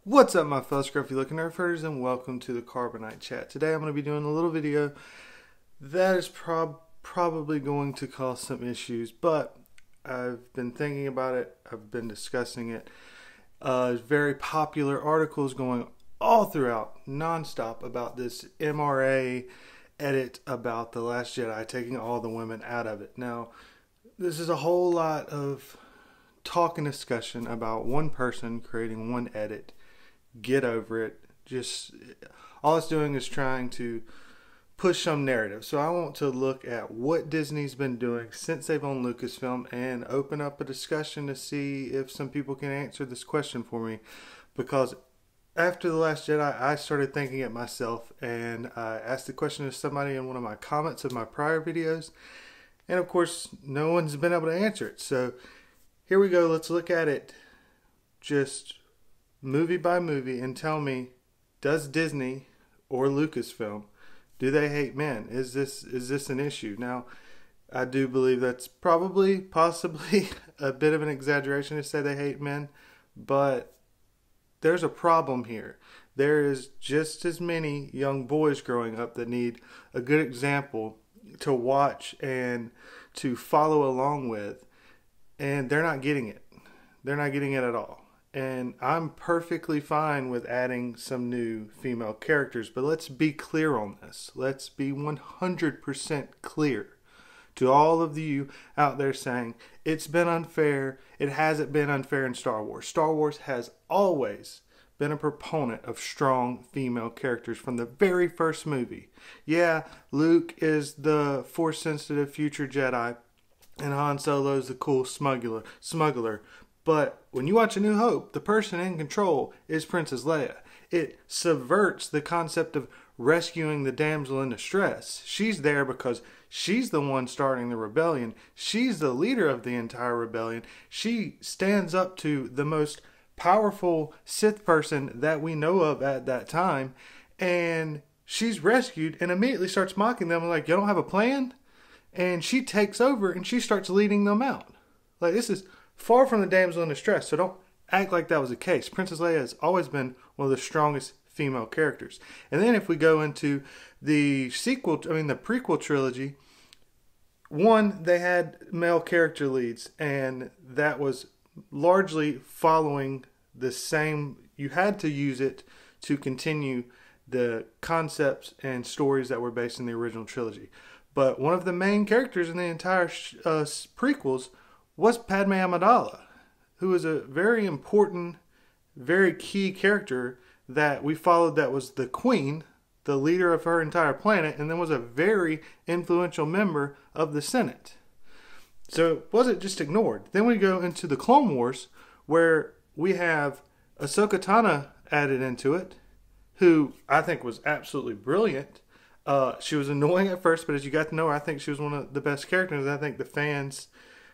What's up, my fellow scruffy looking nerdfers, and welcome to the Carbonite Chat. Today I'm going to be doing a little video that is probably going to cause some issues, but I've been thinking about it, I've been discussing it. Very popular articles going all throughout, non-stop, about this MRA edit about The Last Jedi, taking all the women out of it. Now, this is a whole lot of talk and discussion about one person creating one edit. Get over it. Just all it's doing is trying to push some narrative. So I want to look at what Disney's been doing since they've owned Lucasfilm and open up a discussion to see if some people can answer this question for me. Because after The Last Jedi, I started thinking it myself, and I asked the question to somebody in one of my comments of my prior videos, and of course no one's been able to answer it. So here we go. Let's look at it just movie by movie and tell me, does Disney or Lucasfilm, do they hate men? Is this an issue? Now, I do believe that's possibly a bit of an exaggeration to say they hate men, but there's a problem here. There is just as many young boys growing up that need a good example to watch and to follow along with, and they're not getting it. They're not getting it at all. And I'm perfectly fine with adding some new female characters, but let's be clear on this. Let's be 100% clear to all of you out there saying it's been unfair. It hasn't been unfair in Star Wars. Star Wars has always been a proponent of strong female characters from the very first movie. Yeah, Luke is the Force-sensitive future Jedi, and Han Solo's the cool smuggler. But when you watch A New Hope, the person in control is Princess Leia. It subverts the concept of rescuing the damsel in distress. She's there because she's the one starting the rebellion. She's the leader of the entire rebellion. She stands up to the most powerful Sith person that we know of at that time. And she's rescued and immediately starts mocking them like, you don't have a plan? And she takes over and she starts leading them out. Like, this is far from the damsel in distress, so don't act like that was the case. Princess Leia has always been one of the strongest female characters. And then if we go into the prequel trilogy, one, they had male character leads, and that was largely following the same. You had to use it to continue the concepts and stories that were based in the original trilogy. But one of the main characters in the entire prequels was Padme Amidala, who was a very important, very key character that we followed, that was the queen, the leader of her entire planet, and then was a very influential member of the Senate. So it wasn't just ignored. Then we go into the Clone Wars, where we have Ahsoka Tano added into it, who I think was absolutely brilliant. She was annoying at first, but as you got to know her, I think she was one of the best characters. I think the fans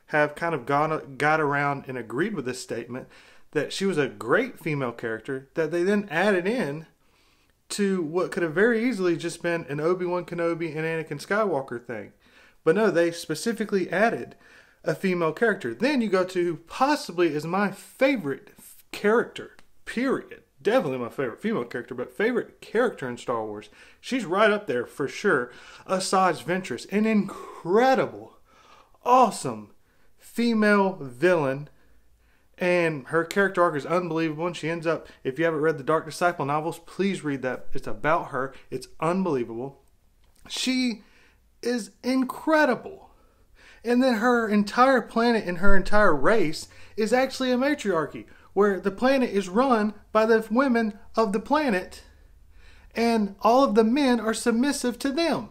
have kind of got around and agreed with this statement that she was a great female character that they then added in to what could have very easily just been an Obi-Wan Kenobi and Anakin Skywalker thing. But no, they specifically added a female character. Then you go to possibly is my favorite character, period. Definitely my favorite female character, but favorite character in Star Wars. She's right up there for sure. Asajj Ventress, an incredible, awesome female villain, and her character arc is unbelievable, and she ends up, if you haven't read the Dark Disciple novels, please read that. It's about her. It's unbelievable. She is incredible. And then her entire planet and her entire race is actually a matriarchy, where the planet is run by the women of the planet, and all of the men are submissive to them.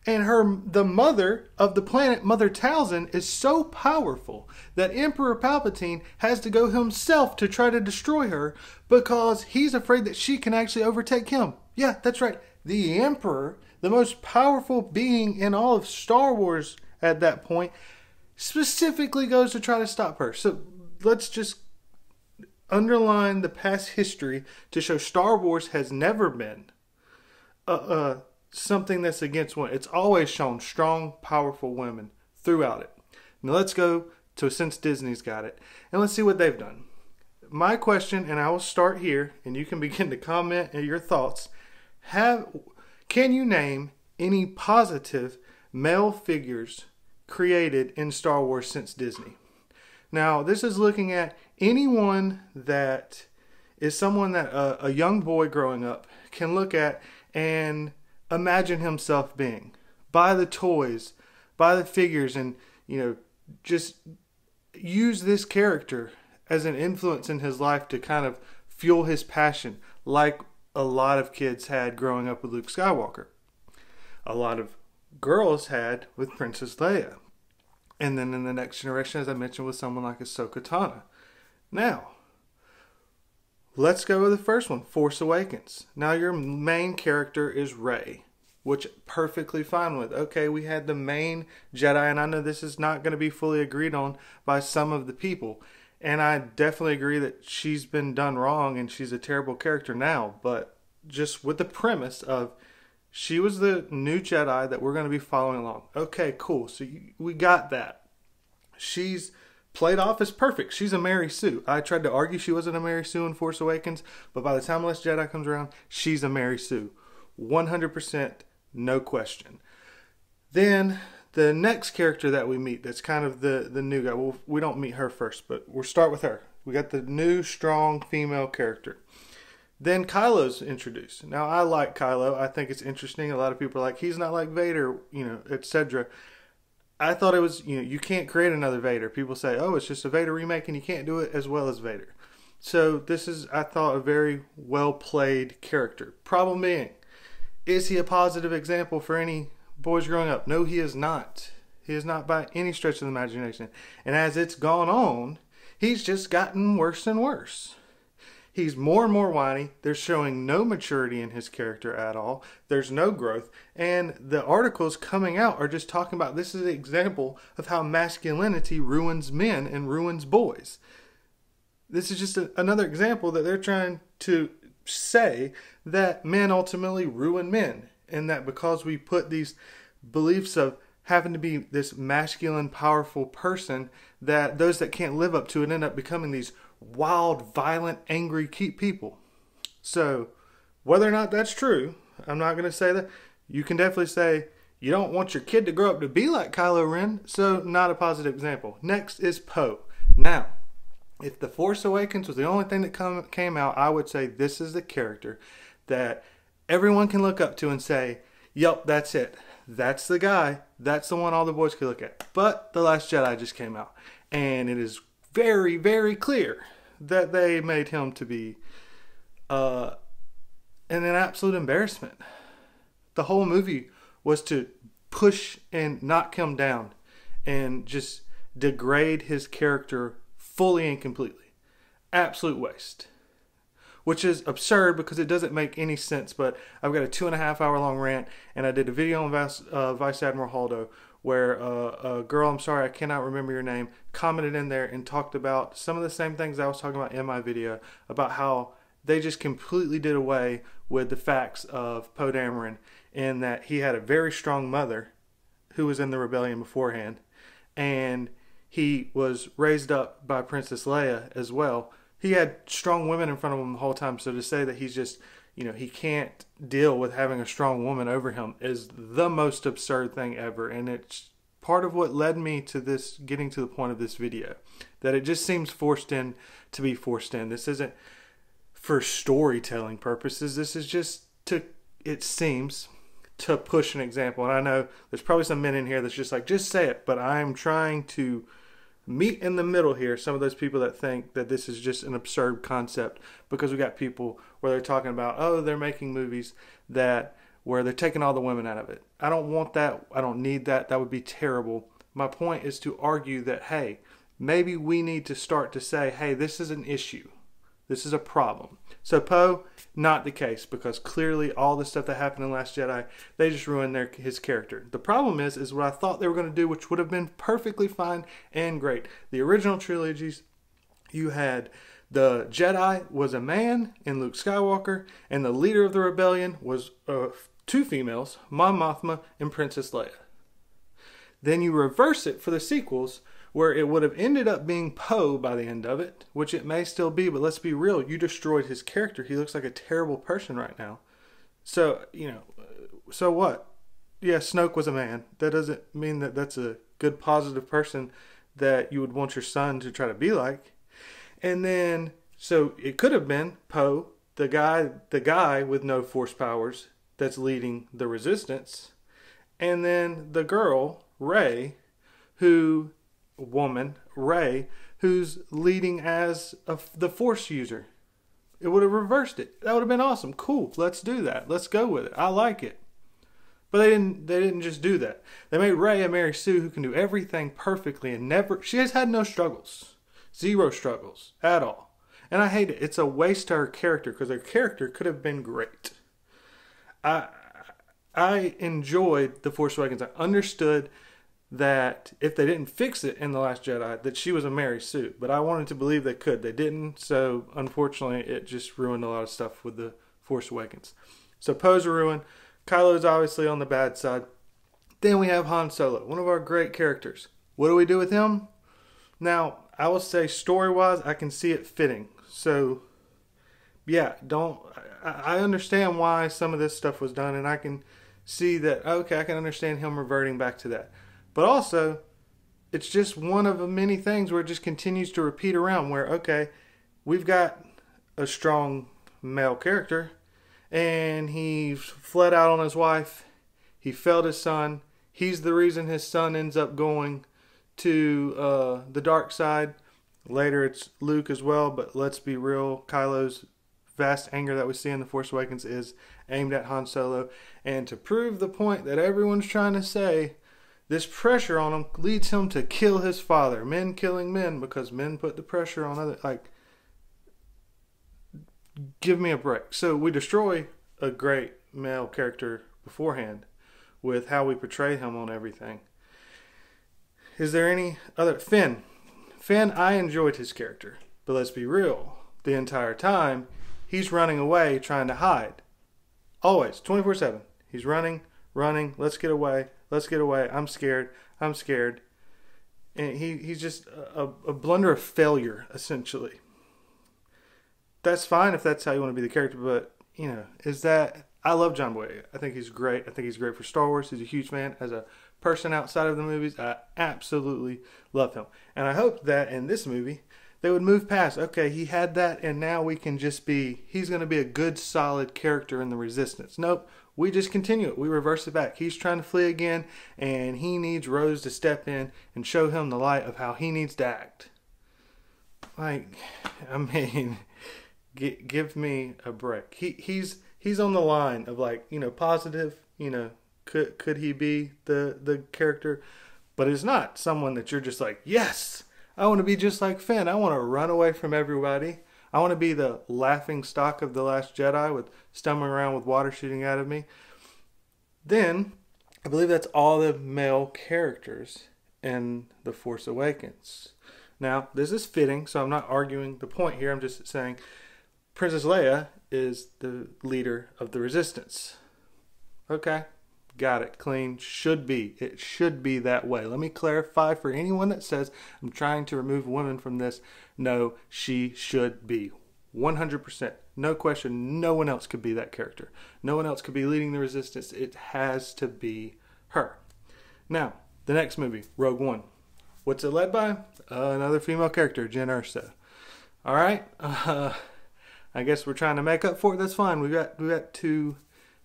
And the mother of the planet, Mother Talzin, is so powerful that Emperor Palpatine has to go himself to try to destroy her because he's afraid that she can actually overtake him. Yeah, that's right. The Emperor, the most powerful being in all of Star Wars at that point, specifically goes to try to stop her. So let's just underline the past history to show Star Wars has never been something that's against women. It's always shown strong, powerful women throughout it. Now let's go to, since Disney's got it, and let's see what they've done. my question, and I will start here, and you can begin to comment your thoughts. Can you name any positive male figures created in Star Wars since Disney? Now, this is looking at anyone that is someone that a young boy growing up can look at and imagine himself being. Buy the toys, buy the figures, and, just use this character as an influence in his life to kind of fuel his passion, like a lot of kids had growing up with Luke Skywalker. A lot of girls had with Princess Leia. And then in the next generation, as I mentioned, with someone like Ahsoka Tano. Now, let's go with the first one, Force Awakens. Now your main character is Rey, which perfectly fine with. Okay, we had the main Jedi, and I know this is not going to be fully agreed on by some of the people. And I definitely agree that she's been done wrong and she's a terrible character now. But just with the premise of she was the new Jedi that we're going to be following along. Okay, cool. So we got that. She's played off as perfect. She's a Mary Sue. I tried to argue she wasn't a Mary Sue in Force Awakens, but by the time Last Jedi comes around, she's a Mary Sue. 100%, no question. Then the next character that we meet, that's kind of the new guy. Well, we don't meet her first, but we'll start with her. We got the new, strong female character. Then Kylo's introduced. Now, I like Kylo. I think it's interesting. A lot of people are like, he's not like Vader, etc. I thought it was, you can't create another Vader. People say, oh, it's just a Vader remake and you can't do it as well as Vader. So this is, I thought, a very well-played character. Problem being, is he a positive example for any boys growing up? No, he is not. He is not by any stretch of the imagination. And as it's gone on, he's just gotten worse and worse. He's more and more whiny. They're showing no maturity in his character at all. There's no growth. And the articles coming out are just talking about this is an example of how masculinity ruins men and ruins boys. This is just another example that they're trying to say that men ultimately ruin men. And that because we put these beliefs of having to be this masculine, powerful person, that those that can't live up to it end up becoming these wild, violent, angry people. So, whether or not that's true, I'm not going to say that. You can definitely say you don't want your kid to grow up to be like Kylo Ren, so not a positive example. Next is Poe. Now, if The Force Awakens was the only thing that came out, I would say this is the character that everyone can look up to and say, yep, that's it. That's the guy. That's the one all the boys can look at. But The Last Jedi just came out, and it is very, very clear that they made him to be an absolute embarrassment. The whole movie was to push and knock him down and just degrade his character fully and completely. Absolute waste. Which is absurd because it doesn't make any sense, but I've got a 2.5 hour long rant, and I did a video on Vice Admiral Holdo where a girl, I'm sorry, I cannot remember your name, commented in there and talked about some of the same things I was talking about in my video, about how they just completely did away with the facts of Poe Dameron, in that he had a very strong mother who was in the rebellion beforehand, and he was raised up by Princess Leia as well. He had strong women in front of him the whole time, so to say that he's just, he can't deal with having a strong woman over him is the most absurd thing ever. And it's part of what led me to this, getting to the point of this video, that it just seems forced in to be forced in. This isn't for storytelling purposes. This is just it seems to push an example. And I know there's probably some men in here that's just like, just say it. But I'm trying to meet in the middle here, some of those people that think that this is just an absurd concept, because we got people where they're talking about, oh, they're making movies where they're taking all the women out of it. I don't want that. I don't need that. That would be terrible. My point is to argue that, hey, maybe we need to start to say, hey, this is an issue. This is a problem. So Poe, not the case, because clearly all the stuff that happened in Last Jedi, they just ruined his character. The problem is what I thought they were going to do, which would have been perfectly fine and great. The original trilogies, you had the Jedi was a man in Luke Skywalker, and the leader of the rebellion was two females, Mon Mothma and Princess Leia. Then you reverse it for the sequels, where it would have ended up being Poe by the end of it, which it may still be, but let's be real, you destroyed his character. He looks like a terrible person right now. So, so what? Yeah, Snoke was a man. That doesn't mean that that's a good, positive person that you would want your son to try to be like. And then, so it could have been Poe, the guy with no force powers that's leading the resistance. And then the girl, Rey, who's leading as the force user. It would have reversed it. That would have been awesome. Cool. Let's do that. Let's go with it. I like it. But they didn't just do that. They made Rey a Mary Sue who can do everything perfectly and she has had no struggles. Zero struggles at all. And I hate it. It's a waste to her character because her character could have been great. I enjoyed The Force Awakens. I understood that if they didn't fix it in The Last Jedi, that she was a Mary Sue. But I wanted to believe they could. They didn't. So unfortunately, it just ruined a lot of stuff with The Force Awakens. So Poe's ruined. Kylo's obviously on the bad side. Then we have Han Solo, one of our great characters. What do we do with him? Now, I will say story-wise, I can see it fitting. So, yeah, I understand why some of this stuff was done, and I can see that, okay, I can understand him reverting back to that. But also, it's just one of many things where it just continues to repeat around where, okay, we've got a strong male character, and he fled out on his wife. He failed his son. He's the reason his son ends up going to the dark side. Later it's Luke as well, but let's be real. Kylo's vast anger that we see in The Force Awakens is aimed at Han Solo. And to prove the point that everyone's trying to say, this pressure on him leads him to kill his father. Men killing men because men put the pressure on other. Give me a break. So we destroy a great male character beforehand with how we portray him on everything. Is there any other? Finn, I enjoyed his character, but let's be real. The entire time, he's running away, trying to hide. Always, 24/7. He's running. Let's get away. I'm scared. And he's just a blunder of failure, essentially. That's fine if that's how you want to be the character, but, I love John Boyega. I think he's great. I think he's great for Star Wars. He's a huge fan. As a person outside of the movies, I absolutely love him. And I hope that in this movie, they would move past, okay, he had that, and now we can just he's going to be a good, solid character in the Resistance. Nope, we just continue it. We reverse it back. He's trying to flee again, and he needs Rose to step in and show him the light of how he needs to act. Give me a break. He's on the line of positive, could he be the character? But it's not someone that you're just like, yes, I want to be just like Finn. I want to run away from everybody. I want to be the laughing stock of The Last Jedi with stumbling around with water shooting out of me. Then, I believe that's all the male characters in The Force Awakens. Now, this is fitting, so I'm not arguing the point here. I'm just saying Princess Leia is the leader of the Resistance. Okay, got it. Clean. Should be. It should be that way. Let me clarify for anyone that says I'm trying to remove women from this. No, she should be. 100%. No question. No one else could be that character. No one else could be leading the Resistance. It has to be her. Now, the next movie, Rogue One. What's it led by? Another female character, Jyn Erso. All right. I guess we're trying to make up for it. That's fine. We got two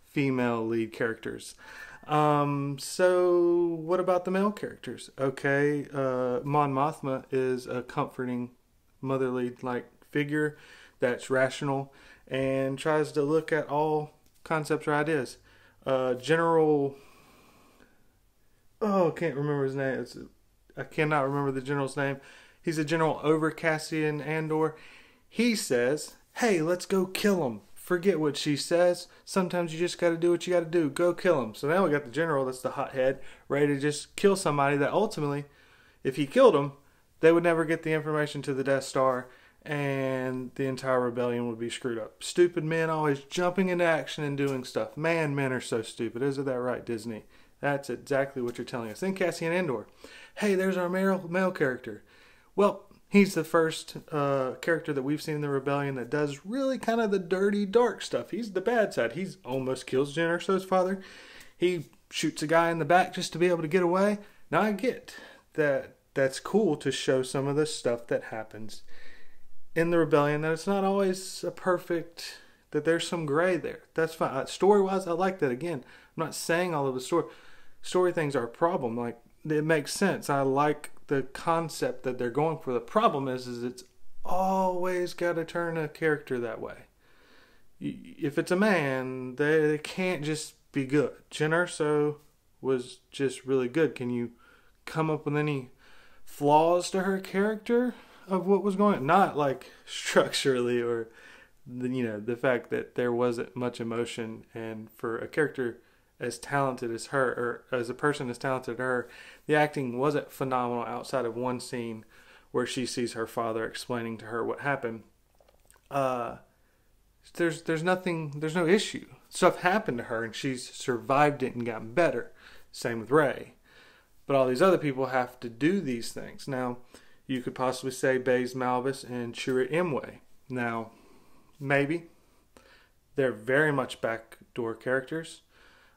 female lead characters. So what about the male characters? Okay, Mon Mothma is a comforting motherly figure that's rational and tries to look at all concepts or ideas. General, I can't remember his name. I cannot remember the general's name. He's a general over Cassian Andor. He says, hey, let's go kill him. Forget what she says. Sometimes you just got to do what you got to do. Go kill him. So now we got the general, that's the hothead, ready to just kill somebody that ultimately, if he killed him, they would never get the information to the Death Star and the entire rebellion would be screwed up. Stupid men always jumping into action and doing stuff. Man, men are so stupid. Isn't that right, Disney? That's exactly what you're telling us. Then Cassian Andor. Hey, there's our male character. Well, he's the first character that we've seen in the Rebellion that does really kind of the dirty, dark stuff. He's the bad side. He's almost kills Jyn Erso's father. He shoots a guy in the back just to be able to get away. Now I get that that's cool to show some of the stuff that happens in the Rebellion, that it's not always a perfect, that there's some gray there. That's fine. Story-wise, I like that. Again, I'm not saying all of the story things are a problem. Like, it makes sense. I like the concept that they're going for. The problem is it's always got to turn a character that way. If it's a man, they can't just be good. Jyn Erso was just really good. Can you come up with any flaws to her character of what was going on? Not like structurally or the fact that there wasn't much emotion, and for a character as talented as her, or as a person as talented as her, the acting wasn't phenomenal outside of one scene where she sees her father explaining to her what happened. There's no issue. Stuff happened to her and she's survived it and gotten better. Same with Rey. But all these other people have to do these things. Now, you could possibly say Baze Malbus and Chirrut Imwe. Now, maybe. They're very much backdoor characters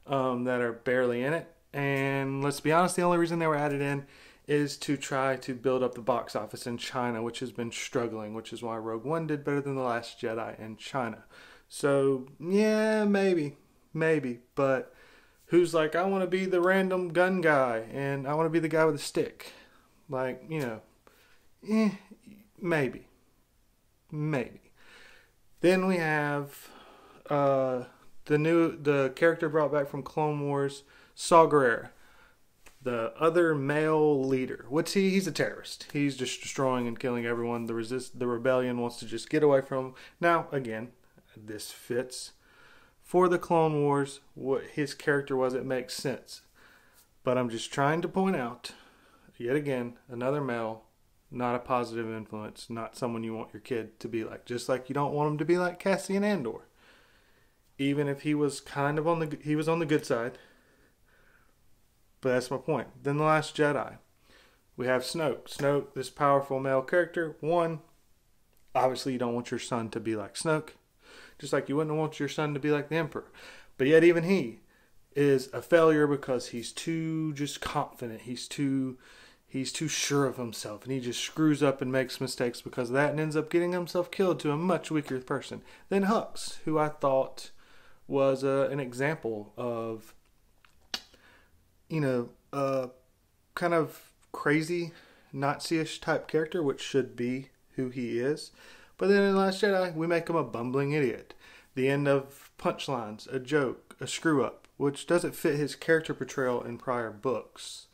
that are barely in it. And let's be honest, the only reason they were added in is to try to build up the box office in China, which has been struggling, which is why Rogue One did better than The Last Jedi in China. So, yeah, maybe. But who's like, I want to be the random gun guy, and I want to be the guy with a stick? Like, maybe. Then we have the character brought back from Clone Wars, Saw Gerrera, the other male leader. What's he? He's a terrorist. He's just destroying and killing everyone. The rebellion wants to just get away from him. Now, again, this fits for the Clone Wars. What his character was, it makes sense. But I'm just trying to point out, yet again, another male, not a positive influence, not someone you want your kid to be like. Just like you don't want him to be like Cassian Andor. Even if he was kind of on the good side. But that's my point. Then The Last Jedi. We have Snoke. Snoke, this powerful male character. One, obviously you don't want your son to be like Snoke. Just like you wouldn't want your son to be like the Emperor. But yet even he is a failure because he's too just confident. He's too sure of himself. And he just screws up and makes mistakes because of that and ends up getting himself killed to a much weaker person. Then Hux, who I thought was an example of kind of crazy Nazi-ish type character, which should be who he is. But then in The Last Jedi, we make him a bumbling idiot. The end of punchlines, a joke, a screw-up, which doesn't fit his character portrayal in prior books.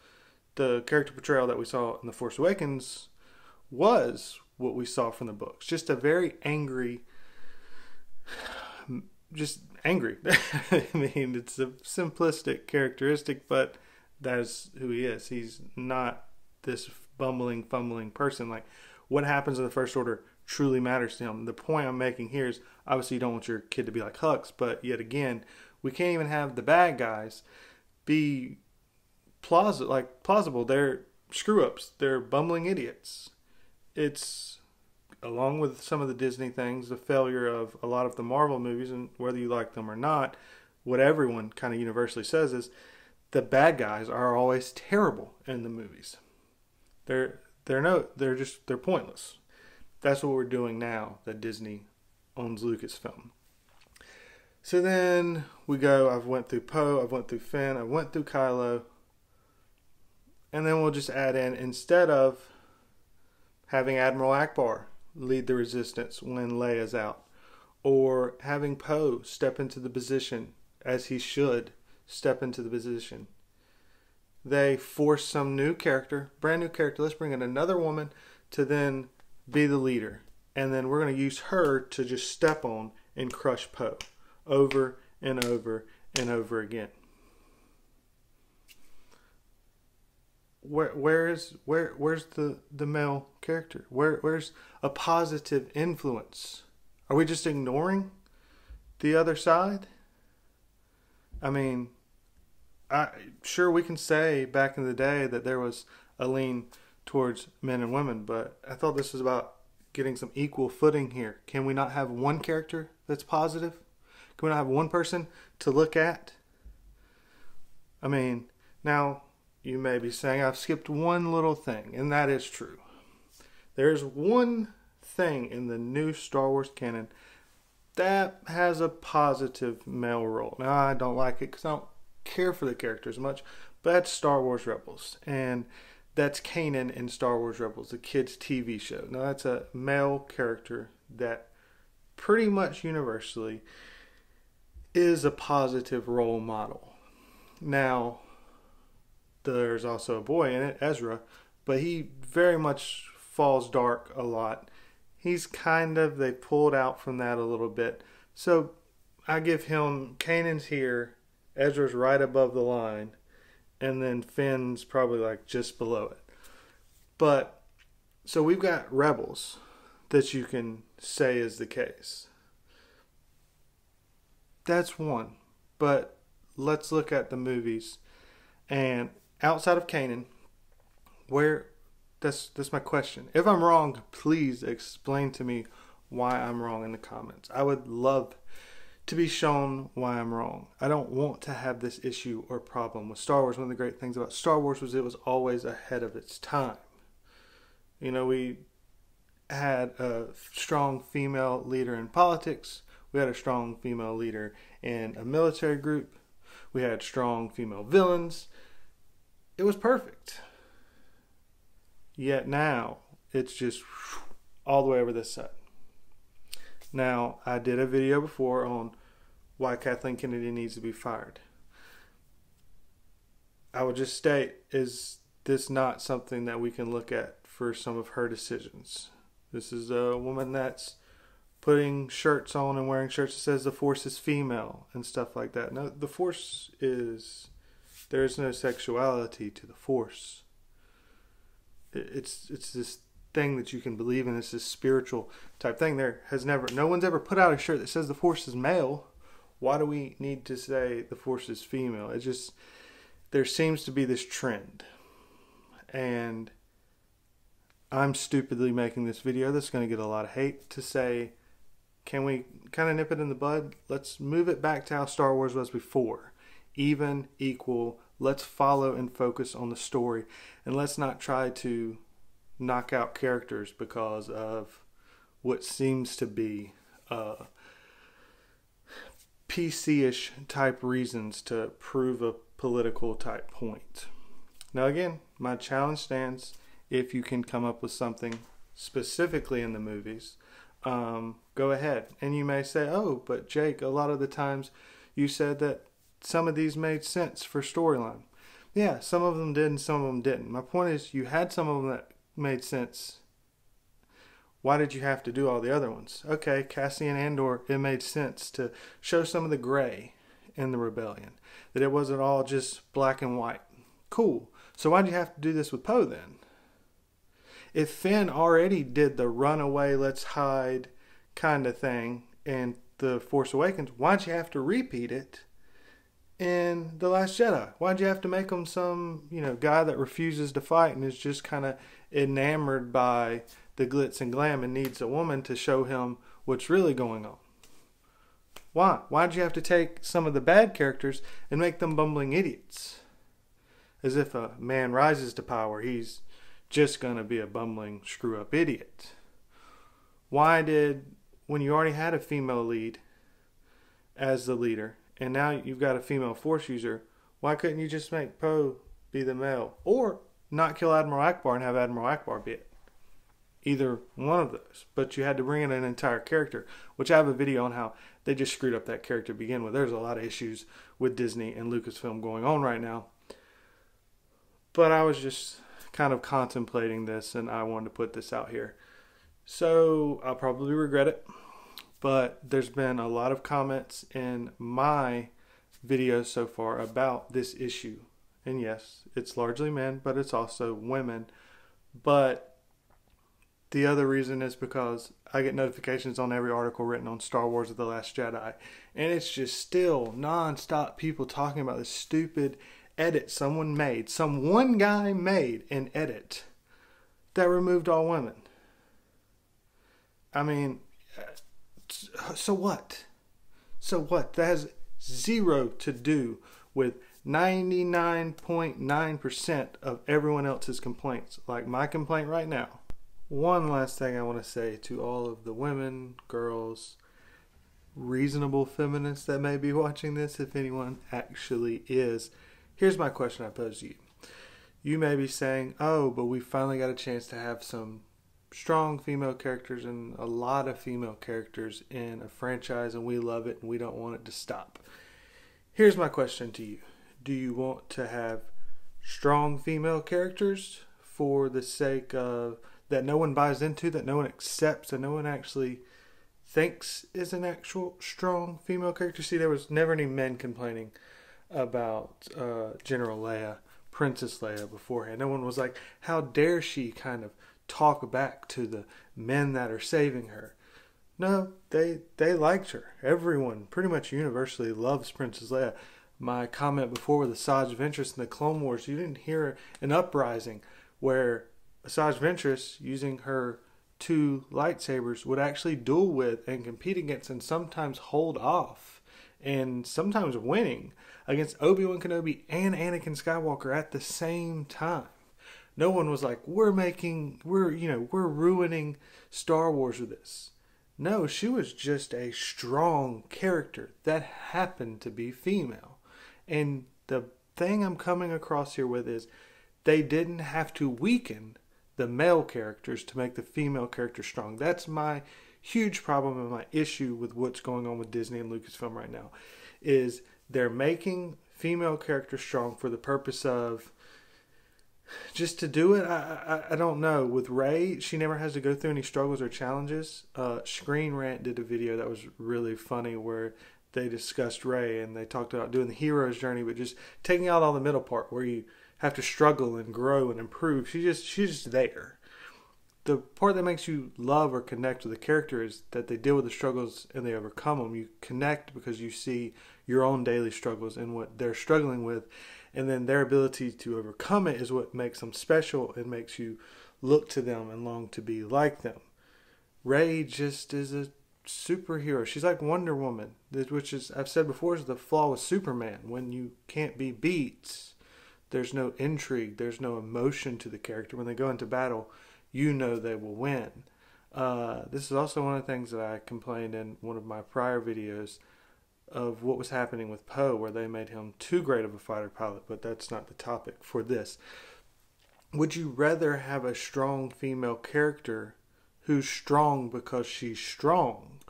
The character portrayal that we saw in The Force Awakens was what we saw from the books. Just a very angry, I mean, it's a simplistic characteristic, but that's who he is. He's not this bumbling, fumbling person. Like, what happens in the First Order truly matters to him. The point I'm making here is, obviously you don't want your kid to be like Hux, but yet again, we can't even have the bad guys be plausible. They're screw-ups. They're bumbling idiots. It's, along with some of the Disney things, the failure of a lot of the Marvel movies, and whether you like them or not, what everyone kind of universally says is the bad guys are always terrible in the movies. They're pointless. That's what we're doing now that Disney owns Lucasfilm. So then we go, I've went through Poe, I've went through Finn, I went through Kylo, and then we'll just add in, instead of having Admiral Akbar lead the resistance when Leia's out, or having Poe step into the position as he should step into the position, they force some new character, brand new character. Let's bring in another woman to then be the leader, and then we're going to use her to just step on and crush Poe over and over and over again. Where's the male character? Where's a positive influence? Are we just ignoring the other side? I mean, Sure, we can say back in the day that there was a lean towards men and women, but I thought this was about getting some equal footing here. Can we not have one character that's positive? Can we not have one person to look at? I mean, now you may be saying I've skipped one little thing, and that is true. There's one thing in the new Star Wars canon that has a positive male role. Now, I don't like it because I don't care for the characters much, but that's Star Wars Rebels. And that's Kanan in Star Wars Rebels, the kids' TV show. Now, that's a male character that pretty much universally is a positive role model. Now, there's also a boy in it, Ezra, but he very much falls dark a lot. He's they pulled out from that a little bit. So I give him, Kanan's here, Ezra's right above the line, and then Finn's probably like just below it. But, so we've got Rebels that you can say is the case. That's one. But let's look at the movies. And outside of Kanan, that's my question. If I'm wrong, please explain to me why I'm wrong in the comments. I would love to be shown why I'm wrong. I don't want to have this issue or problem with Star Wars. One of the great things about Star Wars was it was always ahead of its time. You know, we had a strong female leader in politics. We had a strong female leader in a military group. We had strong female villains. It was perfect. Yet now, it's just all the way over this side. Now, I did a video before on why Kathleen Kennedy needs to be fired. I would just state, is this not something that we can look at for some of her decisions? This is a woman that's putting shirts on and wearing shirts that says the Force is female and stuff like that. Now, the Force is... there is no sexuality to the Force. It's this thing that you can believe in. It's this spiritual type thing. No one's ever put out a shirt that says the Force is male. Why do we need to say the Force is female? There seems to be this trend. And I'm stupidly making this video that's going to get a lot of hate to say, can we kind of nip it in the bud? Let's move it back to how Star Wars was before. Even, equal, let's follow and focus on the story. And let's not try to knock out characters because of what seems to be PC-ish type reasons to prove a political type point. Now again, my challenge stands. If you can come up with something specifically in the movies, go ahead. And you may say, oh, but Jake, a lot of the times you said that some of these made sense for storyline. Yeah, some of them did and some of them didn't. My point is, you had some of them that made sense. Why did you have to do all the other ones? Okay, Cassian Andor, it made sense to show some of the gray in the rebellion. That it wasn't all just black and white. Cool. So why'd you have to do this with Poe then? If Finn already did the runaway, let's hide kind of thing in The Force Awakens, why'd you have to repeat it in The Last Jedi? Why'd you have to make him some, guy that refuses to fight and is just kind of enamored by the glitz and glam and needs a woman to show him what's really going on? Why? Why'd you have to take some of the bad characters and make them bumbling idiots? As if a man rises to power, he's just going to be a bumbling screw-up idiot. Why when you already had a female lead as the leader, and now you've got a female Force user, why couldn't you just make Poe be the male? Or not kill Admiral Akbar and have Admiral Akbar be it? Either one of those. But you had to bring in an entire character, which I have a video on how they just screwed up that character to begin with. There's a lot of issues with Disney and Lucasfilm going on right now. But I was just kind of contemplating this, and I wanted to put this out here. So I'll probably regret it, but there's been a lot of comments in my videos so far about this issue. And yes, it's largely men, but it's also women. But the other reason is because I get notifications on every article written on Star Wars or The Last Jedi. And it's just still non-stop people talking about this stupid edit someone made, some one guy made an edit that removed all women. I mean, so what? So what? That has zero to do with 99.9% of everyone else's complaints, like my complaint right now. One last thing I want to say to all of the women, girls, reasonable feminists that may be watching this, if anyone actually is. Here's my question I pose to you. You may be saying, oh, but we finally got a chance to have some strong female characters and a lot of female characters in a franchise, and we love it and we don't want it to stop. Here's my question to you. Do you want to have strong female characters for the sake of that no one buys into, that no one accepts, that no one actually thinks is an actual strong female character? See, there was never any men complaining about General Leia, Princess Leia beforehand. No one was like, how dare she kind of talk back to the men that are saving her. No, they liked her. Everyone pretty much universally loves Princess Leia. My comment before with Asajj Ventress in the Clone Wars, you didn't hear an uprising where Asajj Ventress, using her 2 lightsabers, would actually duel with and compete against and sometimes hold off and sometimes winning against Obi-Wan Kenobi and Anakin Skywalker at the same time. No one was like, we're ruining Star Wars with this. No, she was just a strong character that happened to be female. And the thing I'm coming across here with is they didn't have to weaken the male characters to make the female character strong. That's my huge problem and my issue with what's going on with Disney and Lucasfilm right now, is they're making female characters strong for the purpose of just to do it. I don't know. With Rey, she never has to go through any struggles or challenges. Screen Rant did a video that was really funny where they discussed Rey and they talked about doing the hero's journey, but just taking out all the middle part where you have to struggle and grow and improve. She's just there. The part that makes you love or connect with the character is that they deal with the struggles and they overcome them. You connect because you see your own daily struggles and what they're struggling with, and then their ability to overcome it is what makes them special and makes you look to them and long to be like them. Rey just is a superhero. She's like Wonder Woman, which is, I've said before, is the flaw with Superman. When you can't be beat, there's no intrigue, there's no emotion to the character. When they go into battle, you know they will win. This is also one of the things that I complained in one of my prior videos of what was happening with Poe, where they made him too great of a fighter pilot, but that's not the topic for this. Would you rather have a strong female character who's strong because she's strong,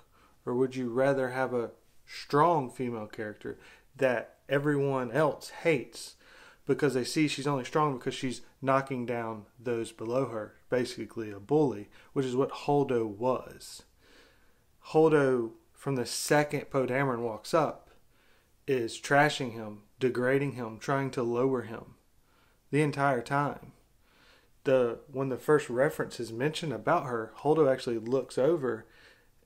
or would you rather have a strong female character that everyone else hates because they see she's only strong because she's knocking down those below her, basically a bully, which is what Holdo was. Holdo, from the second Poe Dameron walks up, is trashing him, degrading him, trying to lower him the entire time. When the first reference is mentioned about her, Holdo actually looks over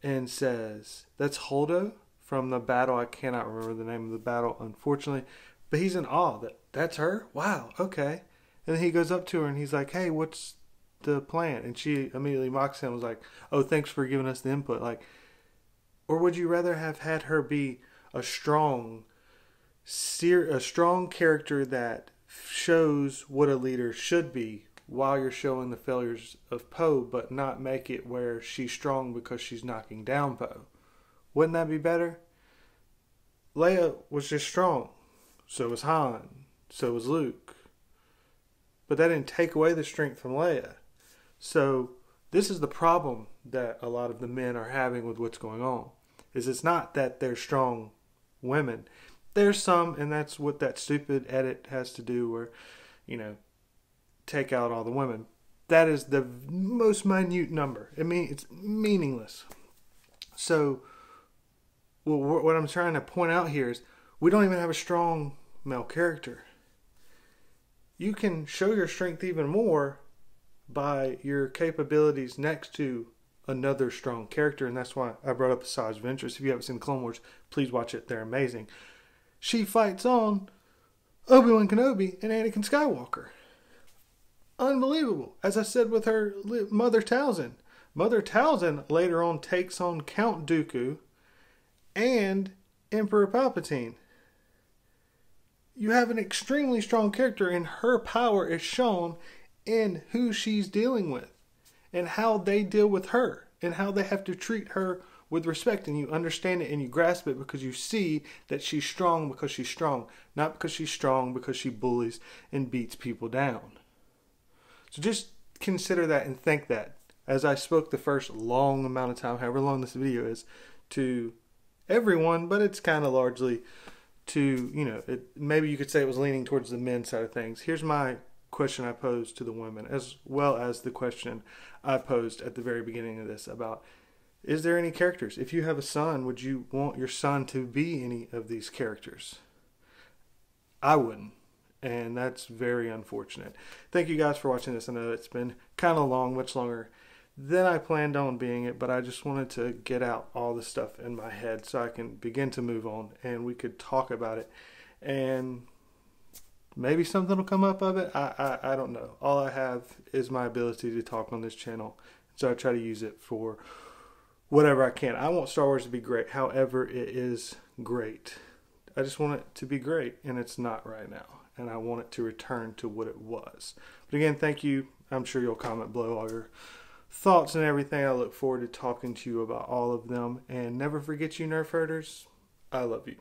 and says, that's Holdo from the battle. I cannot remember the name of the battle, unfortunately, but he's in awe that's her? Wow, okay. And then he goes up to her and he's like, hey, what's the plan? And she immediately mocks him and was like, oh, thanks for giving us the input. Like, or would you rather have had her be a strong character that shows what a leader should be while you're showing the failures of Poe, but not make it where she's strong because she's knocking down Poe? Wouldn't that be better? Leia was just strong. So was Han. So was Luke. But that didn't take away the strength from Leia. So this is the problem that a lot of the men are having with what's going on. Is it's not that they're strong women. There's some, and that's what that stupid edit has to do where, take out all the women. That is the most minute number. I mean, it's meaningless. So what I'm trying to point out here is we don't even have a strong male character. You can show your strength even more by your capabilities next to another strong character, and that's why I brought up Asajj Ventress. If you haven't seen the Clone Wars, please watch it. They're amazing. She fights on Obi-Wan Kenobi and Anakin Skywalker. Unbelievable. As I said with her Mother Talzin. Mother Talzin later on takes on Count Dooku and Emperor Palpatine. You have an extremely strong character, and her power is shown in who she's dealing with and how they deal with her and how they have to treat her with respect, and you understand it and you grasp it because you see that she's strong because she's strong, not because she's strong because she bullies and beats people down. So just consider that and think that as I spoke the first long amount of time, however long this video is, to everyone, but it's kind of largely to, maybe you could say it was leaning towards the men's side of things. Here's my question I posed to the women, as well as the question I posed at the very beginning of this about, is there any characters? If you have a son, would you want your son to be any of these characters? I wouldn't. And that's very unfortunate. Thank you guys for watching this. I know it's been kind of long, much longer than I planned on being it, but I just wanted to get out all the stuff in my head so I can begin to move on and we could talk about it. And maybe something will come up of it. I don't know. All I have is my ability to talk on this channel. So I try to use it for whatever I can. I want Star Wars to be great. However, it is great. I just want it to be great, and it's not right now. And I want it to return to what it was. But again, thank you. I'm sure you'll comment below all your thoughts and everything. I look forward to talking to you about all of them. And never forget, you nerf herders, I love you.